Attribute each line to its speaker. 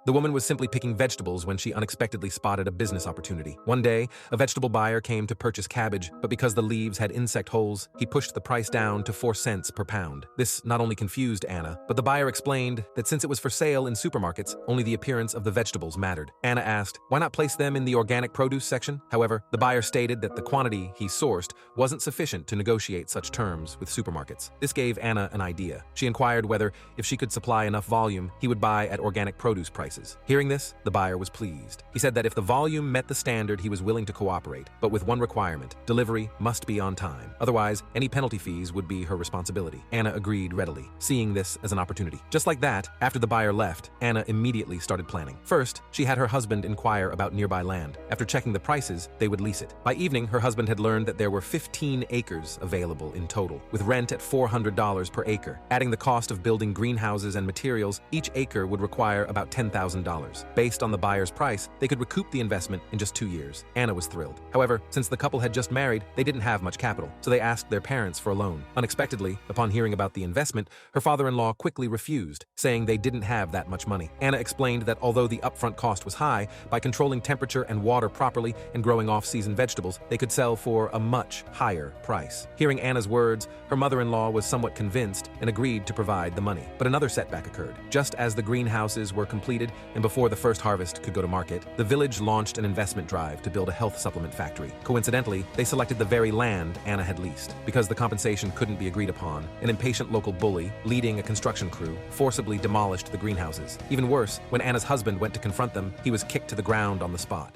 Speaker 1: The woman was simply picking vegetables when she unexpectedly spotted a business opportunity. One day, a vegetable buyer came to purchase cabbage, but because the leaves had insect holes, he pushed the price down to 4 cents per pound. This not only confused Anna, but the buyer explained that since it was for sale in supermarkets, only the appearance of the vegetables mattered. Anna asked, why not place them in the organic produce section? However, the buyer stated that the quantity he sourced wasn't sufficient to negotiate such terms with supermarkets. This gave Anna an idea. She inquired whether, if she could supply enough volume, he would buy at organic produce prices. Hearing this, the buyer was pleased. He said that if the volume met the standard, he was willing to cooperate, but with one requirement: delivery must be on time. Otherwise, any penalty fees would be her responsibility. Anna agreed readily, seeing this as an opportunity. Just like that, after the buyer left, Anna immediately started planning. First, she had her husband inquire about nearby land. After checking the prices, they would lease it. By evening, her husband had learned that there were 15 acres available in total, with rent at $400 per acre. Adding the cost of building greenhouses and materials, each acre would require about $10,000. Based on the buyer's price, they could recoup the investment in just 2 years. Anna was thrilled. However, since the couple had just married, they didn't have much capital, so they asked their parents for a loan. Unexpectedly, upon hearing about the investment, her father-in-law quickly refused, saying they didn't have that much money. Anna explained that although the upfront cost was high, by controlling temperature and water properly and growing off-season vegetables, they could sell for a much higher price. Hearing Anna's words, her mother-in-law was somewhat convinced and agreed to provide the money. But another setback occurred. Just as the greenhouses were completed and before the first harvest could go to market, the village launched an investment drive to build a health supplement factory. Coincidentally, they selected the very land Anna had leased. Because the compensation couldn't be agreed upon, an impatient local bully, leading a construction crew, forcibly demolished the greenhouses. Even worse, when Anna's husband went to confront them, he was kicked to the ground on the spot.